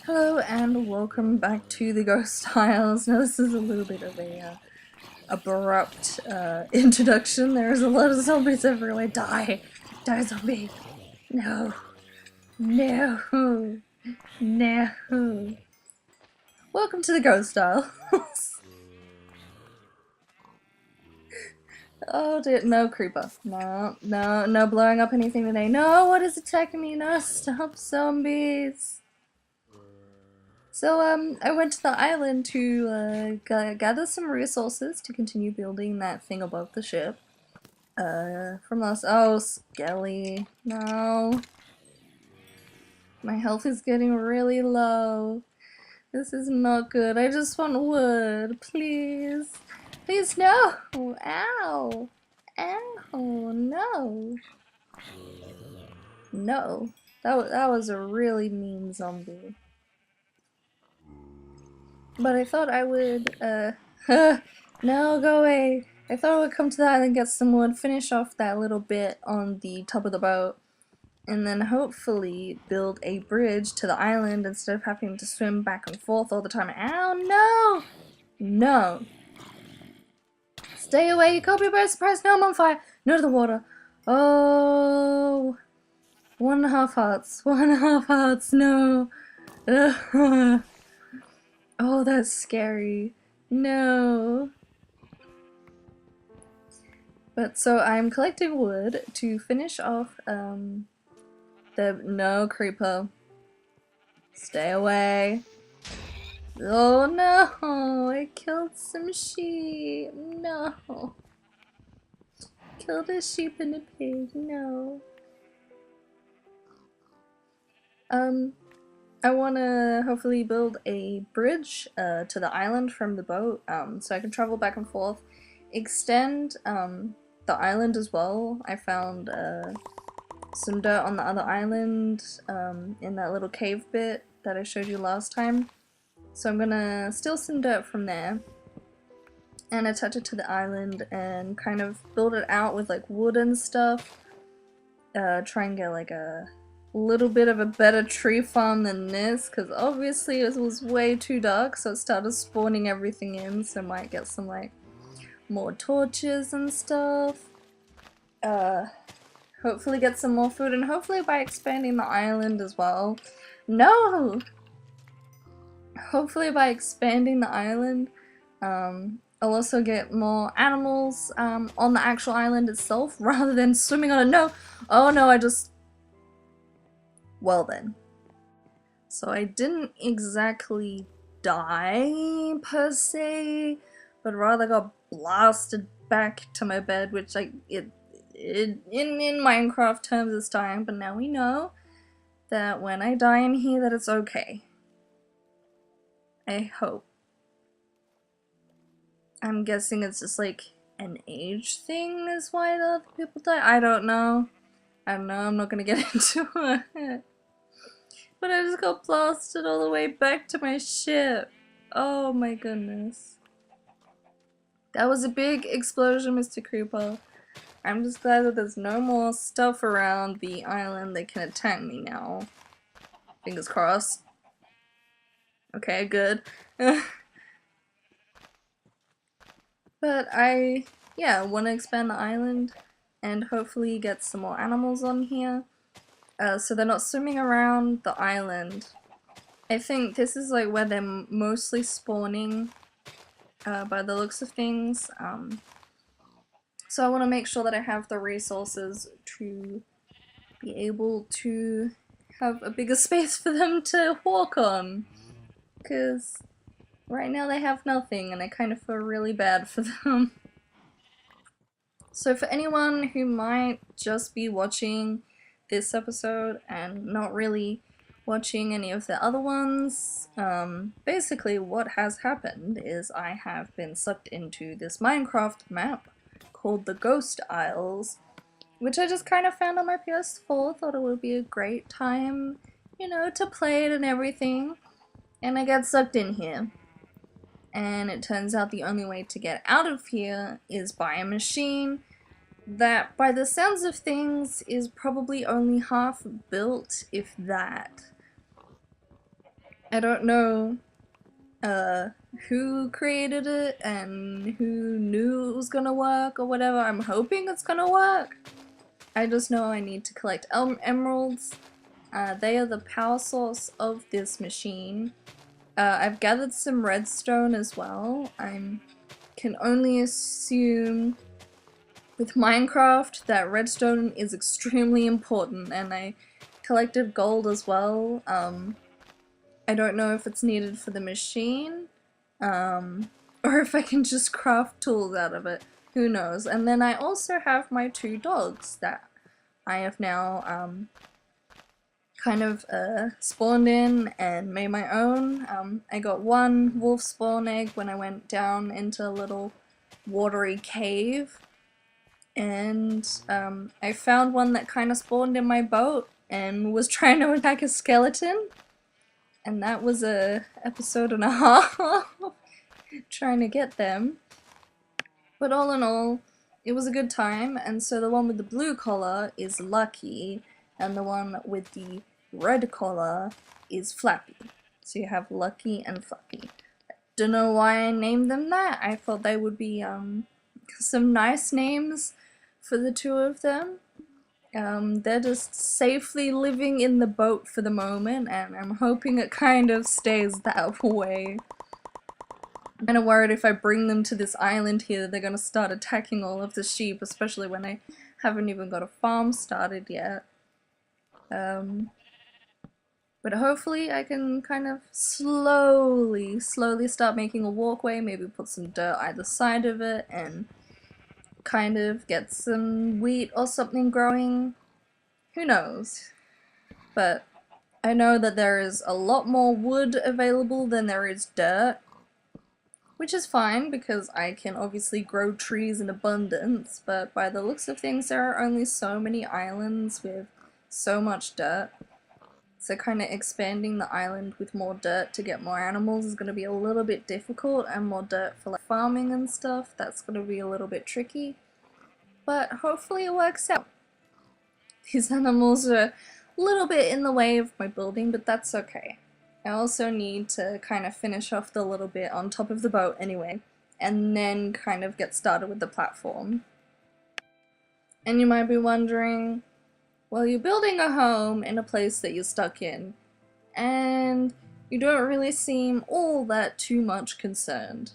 Hello and welcome back to the Ghost Isles. Now this is a little bit of a abrupt introduction. There's a lot of zombies everywhere. Die! Die zombie! No! No! No! Welcome to the Ghost Isles. Oh dear, no creeper. No blowing up anything today. No, what is attacking me? No, stop zombies! So, I went to the island to gather some resources to continue building that thing above the ship. From last. Oh, Skelly. No. My health is getting really low. This is not good. I just want wood. Please. Please, no! Ow! Ow! No! No. That was a really mean zombie. But I thought I would, no, go away. I thought I would come to the island, get some wood, finish off that little bit on the top of the boat, and then hopefully build a bridge to the island instead of having to swim back and forth all the time. Ow, no! No. Stay away, you can't be by surprise. No, I'm on fire. No to the water. Oh. 1.5 hearts. 1.5 hearts, no. Ugh. Oh, that's scary. No. But so I'm collecting wood to finish off no creeper. Stay away. Oh no, I killed some sheep. No. Killed a sheep and a pig. No. I wanna hopefully build a bridge to the island from the boat, so I can travel back and forth. Extend the island as well. I found some dirt on the other island in that little cave bit that I showed you last time. So I'm gonna steal some dirt from there and attach it to the island and kind of build it out with like wood and stuff. Try and get like a little bit of a better tree farm than this, because obviously it was way too dark, so it started spawning everything in, so I might get some like more torches and stuff. Hopefully get some more food, and hopefully by expanding the island as well. No! Hopefully by expanding the island, I'll also get more animals on the actual island itself rather than swimming on it. No! Oh no, I just... Well then. So I didn't exactly die per se, but rather got blasted back to my bed, which in Minecraft terms is dying, but now we know that when I die in here that it's okay. I hope. I'm guessing it's just like an age thing is why the other people die. I don't know. I'm not gonna get into it. But I just got blasted all the way back to my ship. Oh my goodness. That was a big explosion, Mr. Creeper. I'm just glad that there's no more stuff around the island that can attack me now. Fingers crossed. Okay, good. But I want to expand the island and hopefully get some more animals on here. So they're not swimming around the island. I think this is like where they're mostly spawning by the looks of things. So I want to make sure that I have the resources to be able to have a bigger space for them to walk on. Because right now they have nothing and I kind of feel really bad for them. So for anyone who might just be watching this episode and not really watching any of the other ones, basically what has happened is I have been sucked into this Minecraft map called the Ghost Isles, which I just kind of found on my PS4, thought it would be a great time, you know, to play it and everything, and I got sucked in here. And it turns out the only way to get out of here is by a machine that, by the sounds of things, is probably only half built, if that. I don't know uh, who created it and who knew it was gonna work or whatever. I'm hoping it's gonna work. I just know I need to collect emeralds. They are the power source of this machine. I've gathered some redstone as well. I can only assume with Minecraft that redstone is extremely important, and I collected gold as well. I don't know if it's needed for the machine, or if I can just craft tools out of it. Who knows? And then I also have my 2 dogs that I have now kind of spawned in and made my own. I got 1 wolf spawn egg when I went down into a little watery cave, and I found one that kind of spawned in my boat and was trying to attack a skeleton, and that was a episode and a half trying to get them. But all in all, it was a good time, and so the one with the blue collar is Lucky, and the one with the red collar is Flappy. So you have Lucky and Flappy. Don't know why I named them that. I thought they would be some nice names for the 2 of them. They're just safely living in the boat for the moment, and I'm hoping it kind of stays that way. I'm kind of worried if I bring them to this island here, they're gonna start attacking all of the sheep, especially when I haven't even got a farm started yet. But hopefully I can kind of slowly start making a walkway, maybe put some dirt either side of it, and kind of get some wheat or something growing. Who knows? But I know that there is a lot more wood available than there is dirt, which is fine because I can obviously grow trees in abundance, but by the looks of things there are only so many islands with so much dirt. So kind of expanding the island with more dirt to get more animals is going to be a little bit difficult, and more dirt for like farming and stuff, that's going to be a little bit tricky. But hopefully it works out. These animals are a little bit in the way of my building, but that's okay. I also need to kind of finish off the little bit on top of the boat anyway, and then kind of get started with the platform. And you might be wondering, well, you're building a home in a place that you're stuck in, and you don't really seem all that too much concerned.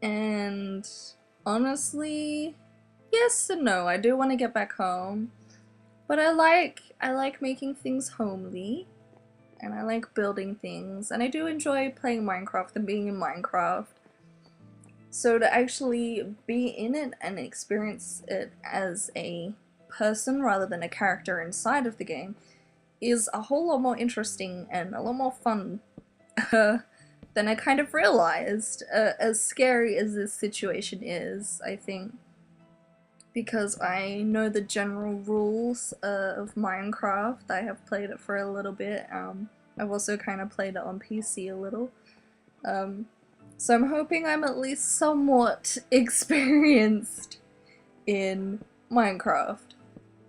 And honestly, yes and no, I do want to get back home, but I like making things homely, and I like building things, and I do enjoy playing Minecraft and being in Minecraft. So to actually be in it and experience it as a person rather than a character inside of the game is a whole lot more interesting and a lot more fun than I kind of realized, as scary as this situation is, I think. Because I know the general rules of Minecraft. I have played it for a little bit. I've also kind of played it on PC a little. So I'm hoping I'm at least somewhat experienced in Minecraft.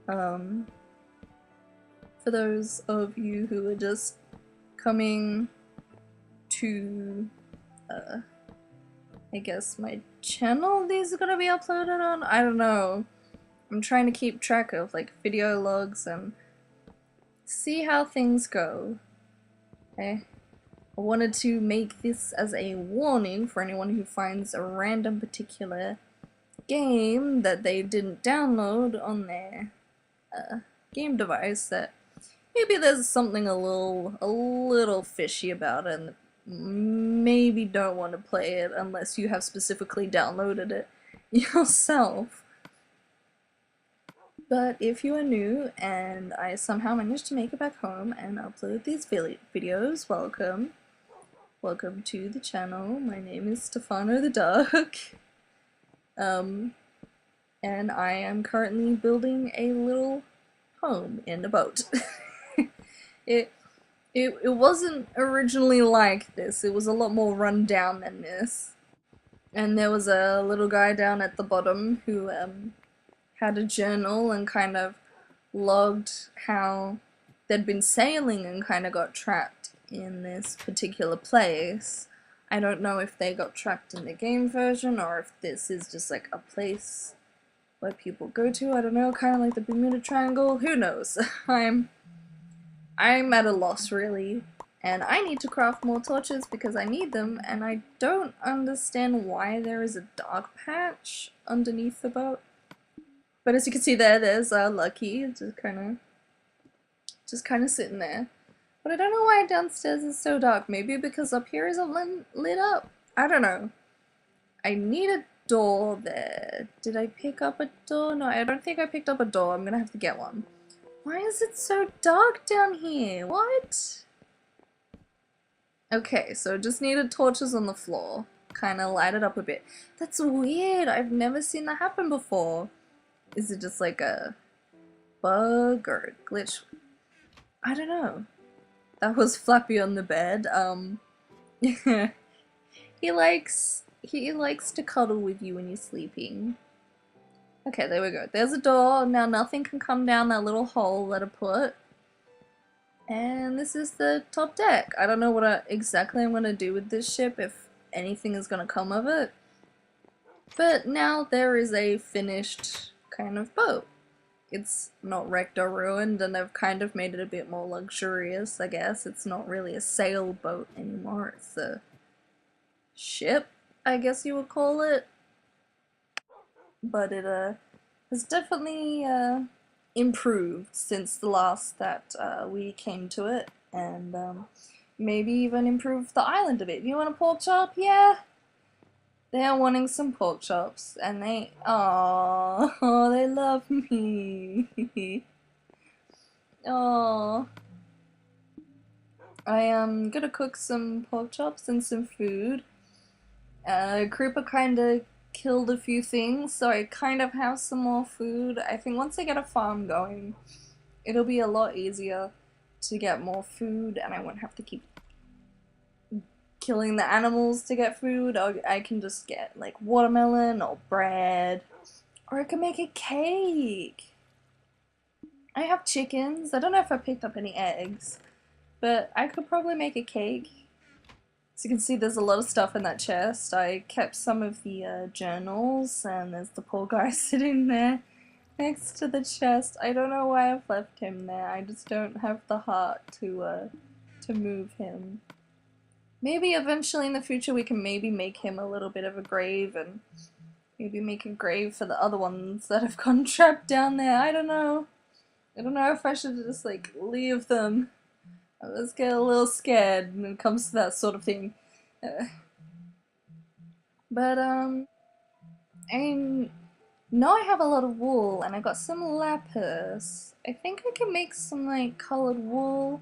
For those of you who are just coming to, I guess my channel these are gonna be uploaded on? I don't know. I'm trying to keep track of like video logs and see how things go. Okay. I wanted to make this as a warning for anyone who finds a random particular game that they didn't download on their game device, that maybe there's something a little fishy about it, and maybe don't want to play it unless you have specifically downloaded it yourself. But if you are new and I somehow managed to make it back home and upload these videos, welcome. Welcome to the channel. My name is Stefano the Duck. And I am currently building a little home in a boat. It wasn't originally like this. It was a lot more run down than this. And there was a little guy down at the bottom who had a journal and kind of logged how they'd been sailing and kind of got trapped in this particular place. I don't know if they got trapped in the game version or if this is just like a place where people go to. I don't know, kind of like the Bermuda Triangle. Who knows? I'm at a loss really, and I need to craft more torches because I need them, and I don't understand why there is a dark patch underneath the boat. But as you can see there's Lucky just kind of sitting there. But I don't know why downstairs is so dark. Maybe because up here isn't lit up. I don't know. I need a door there. Did I pick up a door? No, I don't think I picked up a door. I'm gonna have to get one. Why is it so dark down here? What? Okay, so just needed torches on the floor. Kind of light it up a bit. That's weird. I've never seen that happen before. Is it just like a bug or a glitch? I don't know. That was Flappy on the bed. he likes to cuddle with you when you're sleeping. Okay, there we go. There's a door. Now nothing can come down that little hole that I put. And this is the top deck. I don't know what exactly I'm gonna do with this ship, if anything is gonna come of it. But now there is a finished kind of boat. It's not wrecked or ruined, and I've kind of made it a bit more luxurious, I guess. It's not really a sailboat anymore, it's a ship, I guess you would call it. But it has definitely improved since the last that we came to it, and maybe even improved the island a bit. You want a pork chop? Yeah? They're wanting some pork chops, and they, oh, they love me. Oh, I am gonna cook some pork chops and some food. Creeper kinda killed a few things, so I kind of have some more food. I think once I get a farm going, it'll be a lot easier to get more food, and I won't have to keep killing the animals to get food. I can just get like watermelon or bread, or I can make a cake. I have chickens. I don't know if I picked up any eggs, but I could probably make a cake. As you can see, there's a lot of stuff in that chest. I kept some of the journals, and there's the poor guy sitting there next to the chest. I don't know why I've left him there. I just don't have the heart to move him. Maybe eventually in the future we can maybe make him a little bit of a grave, and maybe make a grave for the other ones that have gone trapped down there. I don't know. I don't know if I should just like leave them. I just get a little scared when it comes to that sort of thing. But I know I have a lot of wool, and I got some lapis. I think I can make some like colored wool.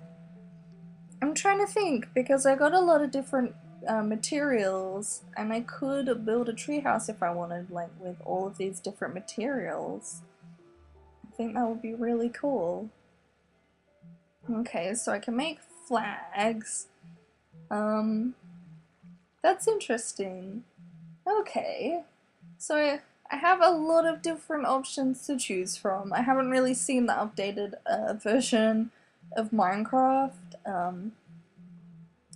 I'm trying to think, because I got a lot of different materials, and I could build a treehouse if I wanted, like with all of these different materials. I think that would be really cool. Okay, so I can make flags. That's interesting. Okay, so I have a lot of different options to choose from. I haven't really seen the updated version of Minecraft,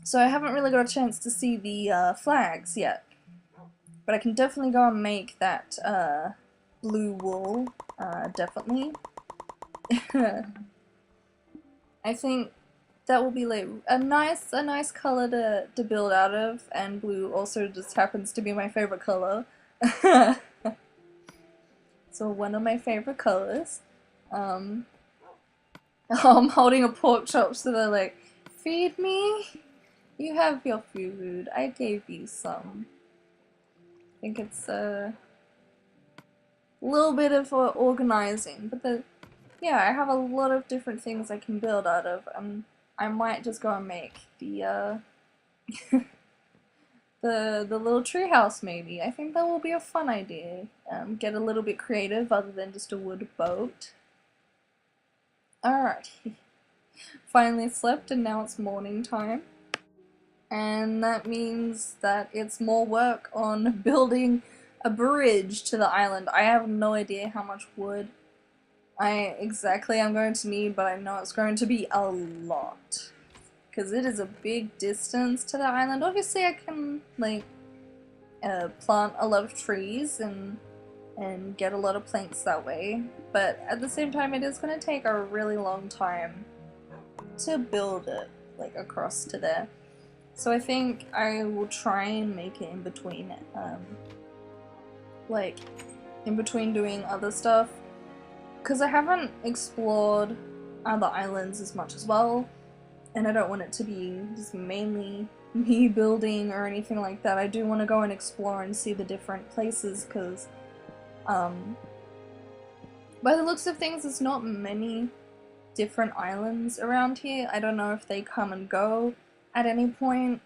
so I haven't really got a chance to see the flags yet. But I can definitely go and make that blue wool, definitely. I think that will be like a nice color to build out of, and blue also just happens to be my favorite color. So one of my favorite colors. I'm holding a pork chop, so they're like, feed me? You have your food. I gave you some. I think it's a little bit of organizing, but yeah, I have a lot of different things I can build out of. I might just go and make the the little treehouse maybe. I think that will be a fun idea. Get a little bit creative other than just a wood boat. Alright. Finally slept, and now it's morning time. And that means that it's more work on building a bridge to the island. I have no idea how much wood I'm going to need, but I know it's going to be a lot. because it is a big distance to the island. Obviously I can like plant a lot of trees and get a lot of planks that way, but at the same time it is going to take a really long time to build it like across to there. So I think I will try and make it in between, like in between doing other stuff, because I haven't explored other islands as much as well, and I don't want it to be just mainly me building or anything like that. I do want to go and explore and see the different places, because by the looks of things there's not many different islands around here. I don't know if they come and go at any point.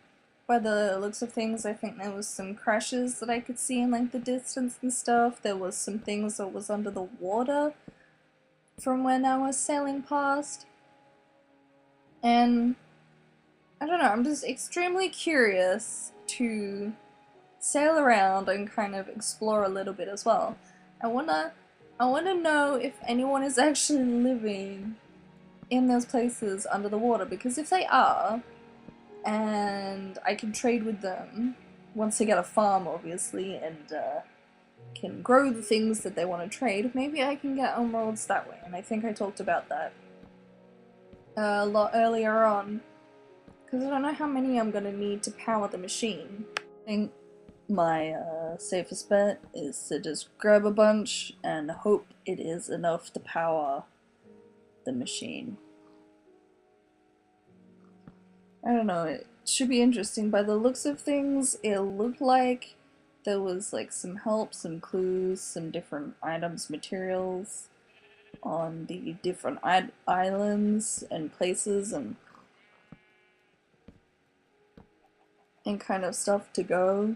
By the looks of things, I think there was some crashes that I could see in like the distance and stuff. There was some things that was under the water from when I was sailing past. And I don't know, I'm just extremely curious to sail around and kind of explore a little bit as well. I wanna know if anyone is actually living in those places under the water, because if they are, and I can trade with them once they get a farm obviously, and can grow the things that they want to trade, maybe I can get emeralds that way, and I think I talked about that a lot earlier on, because I don't know how many I'm going to need to power the machine. I think my safest bet is to just grab a bunch and hope it is enough to power the machine. I don't know, it should be interesting. By the looks of things, it looked like there was like some help, some clues, some different items, materials on the different islands and places and kind of stuff to go.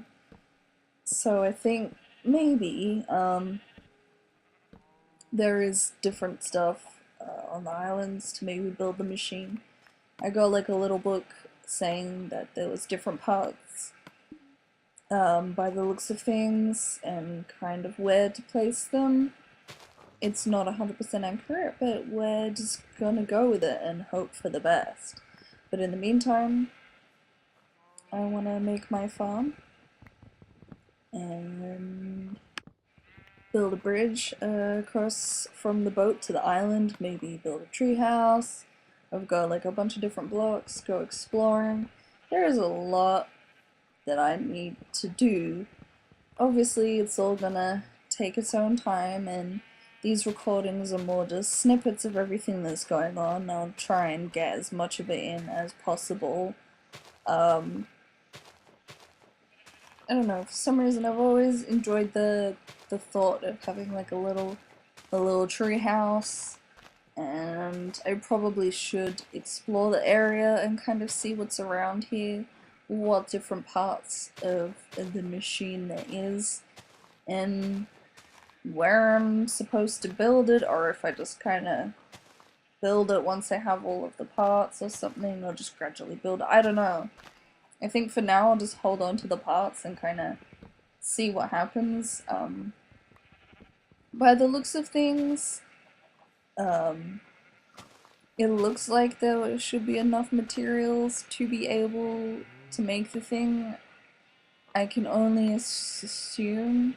So I think maybe there is different stuff on the islands to maybe build the machine. I got like a little book saying that there was different parts by the looks of things and kind of where to place them. It's not 100% accurate, but we're just gonna go with it and hope for the best. But in the meantime, I want to make my farm and build a bridge across from the boat to the island, maybe build a tree house. I've got like a bunch of different blocks, go exploring. There is a lot that I need to do. Obviously it's all gonna take its own time, and these recordings are more just snippets of everything that's going on. I'll try and get as much of it in as possible. I don't know, for some reason I've always enjoyed the thought of having like a little tree house, and I probably should explore the area and kind of see what's around here, what different parts of the machine there is, and where I'm supposed to build it, or if I just kind of build it once I have all of the parts or something, or just gradually build it. I don't know. I think for now I'll just hold on to the parts and kind of see what happens. By the looks of things, it looks like there should be enough materials to be able to make the thing. I can only assume.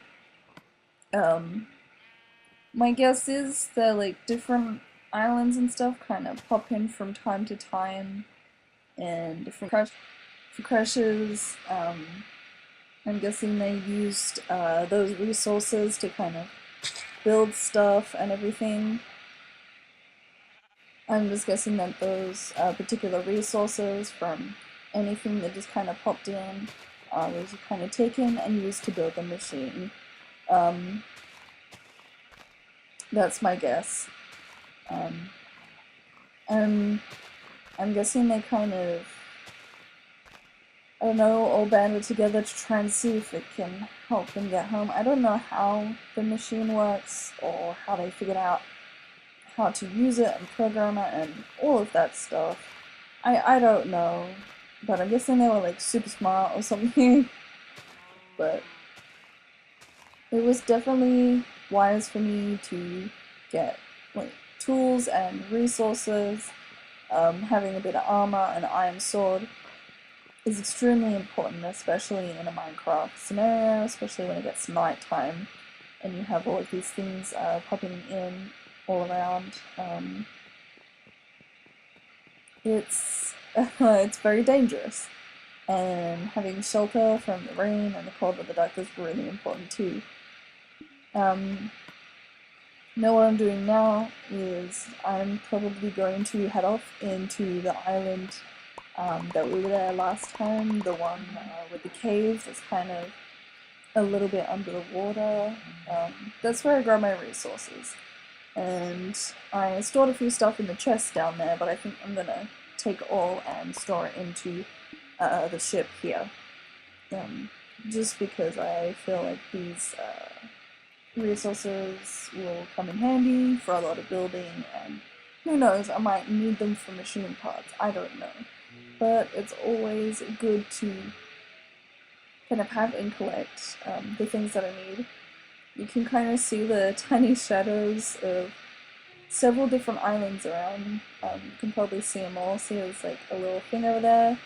My guess is that like different islands and stuff kind of pop in from time to time, and different crashes. I'm guessing they used those resources to kind of build stuff and everything. I'm just guessing that those particular resources from anything that just kind of popped in was kind of taken and used to build the machine. That's my guess. And I'm guessing they kind of, I don't know, all banded together to try and see if it can help them get home. I don't know how the machine works or how they figured out how to use it and program it and all of that stuff. I don't know, but I'm guessing they were like super smart or something. But it was definitely wise for me to get like tools and resources Having a bit of armor and iron sword is extremely important, especially in a Minecraft scenario, especially when it gets nighttime and you have all of these things popping in all around. It's very dangerous, and having shelter from the rain and the cold of the dark is really important too. Now what I'm doing now is I'm probably going to head off into the island that we were there last time, the one with the cave that's kind of a little bit under the water. That's where I grow my resources. And I stored a few stuff in the chest down there, but I think I'm gonna take it all and store it into the ship here. Just because I feel like these resources will come in handy for a lot of building, and who knows, I might need them for machine parts, I don't know. But it's always good to kind of have and collect the things that I need. You can kind of see the tiny shadows of several different islands around. You can probably see them all. See, there's like a little thing over there.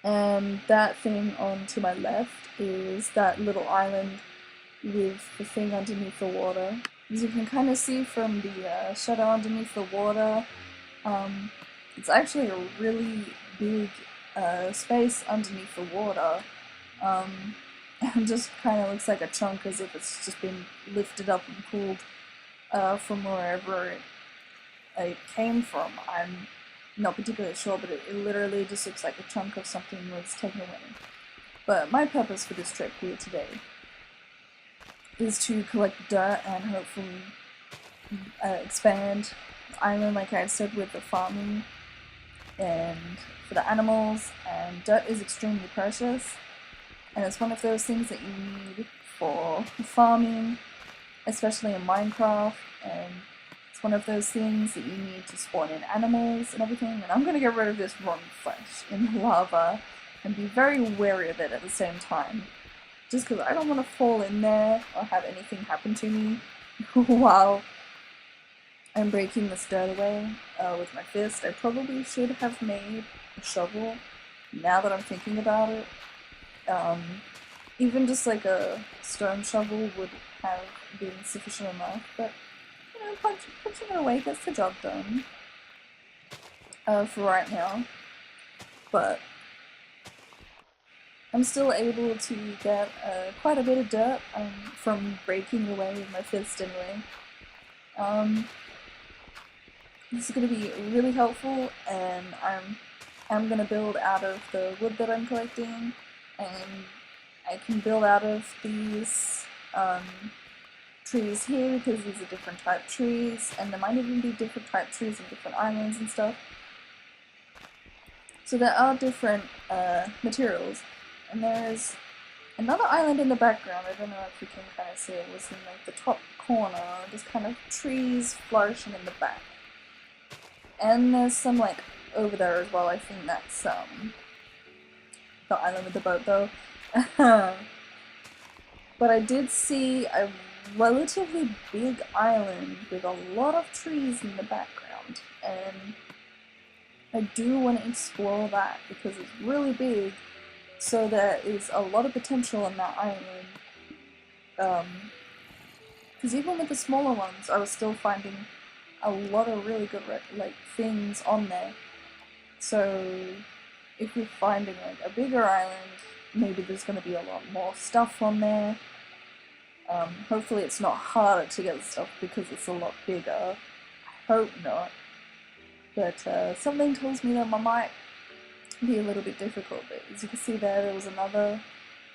And that thing on to my left is that little island with the thing underneath the water. As you can kind of see from the shadow underneath the water, it's actually a really big space underneath the water. And just kind of looks like a chunk, as if it's just been lifted up and pulled from wherever it came from. I'm not particularly sure, but it literally just looks like a chunk of something was taken away. But my purpose for this trip here today is to collect dirt and hopefully expand the island, like I said, with the farming and for the animals. And dirt is extremely precious, and it's one of those things that you need for farming, especially in Minecraft, and it's one of those things that you need to spawn in animals and everything. And I'm going to get rid of this rotten flesh in the lava and be very wary of it at the same time, just because I don't want to fall in there or have anything happen to me while I'm breaking this dirt away with my fist. I probably should have made a shovel, now that I'm thinking about it. Even just like a stone shovel would have been sufficient enough, but you know, punching it away gets the job done for right now. But I'm still able to get quite a bit of dirt from breaking away with my fist anyway. This is going to be really helpful, and I'm going to build out of the wood that I'm collecting, and I can build out of these trees here because these are different type trees, and there might even be different type trees in different islands and stuff. So there are different materials, and there's another island in the background. I don't know if you can kind of see it. It was in like the top corner, just kind of trees flourishing in the back. And there's some like over there as well. I think that's the island with the boat though. But I did see a relatively big island with a lot of trees in the background, and I do want to explore that because it's really big, so there is a lot of potential in that island. Because even with the smaller ones, I was still finding a lot of really good like things on there. So if you're finding like a bigger island, maybe there's going to be a lot more stuff on there. Hopefully it's not harder to get stuff because it's a lot bigger. I hope not. But something tells me that it might be a little bit difficult. But as you can see there was another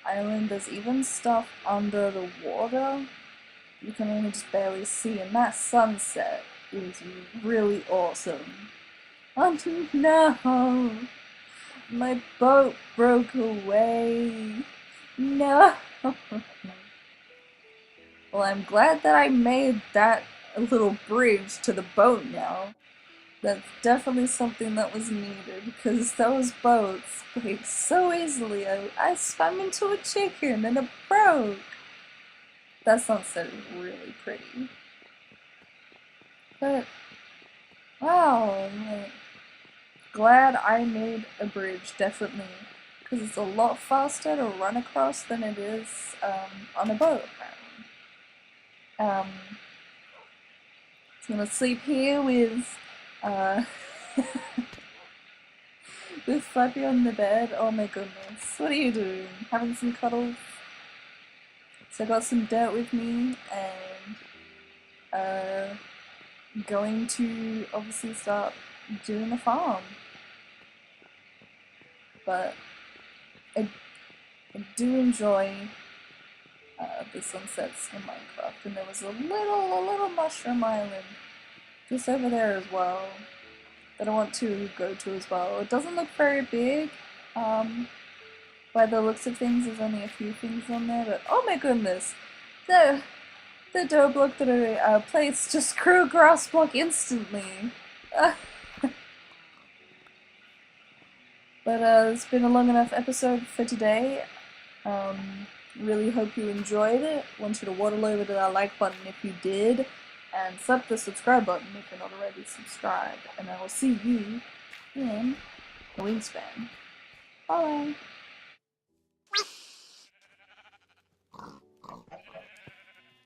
island. There's even stuff under the water you can only just barely see, and that sunset is really awesome. Oh no! My boat broke away! No! Well, I'm glad that I made that little bridge to the boat now. That's definitely something that was needed, because those boats break so easily. I swam into a chicken and it broke! That sunset is really pretty. But Wow, like, glad I made a bridge, definitely. Because it's a lot faster to run across than it is on a boat, apparently. So I'm gonna sleep here with, uh, with Flappy on the bed. Oh my goodness. What are you doing? Having some cuddles? So I got some dirt with me, and going to obviously start doing the farm. But I, I do enjoy the sunsets in Minecraft, and there was a little mushroom island just over there as well that I want to go to as well. It doesn't look very big. By the looks of things, there's only a few things on there, but oh my goodness, the the dough block that I placed just grew a grass block instantly. But it's been a long enough episode for today. Really hope you enjoyed it. Want you to waddle over to that like button if you did, and slap the subscribe button if you're not already subscribed. And I will see you in the wingspan. Bye!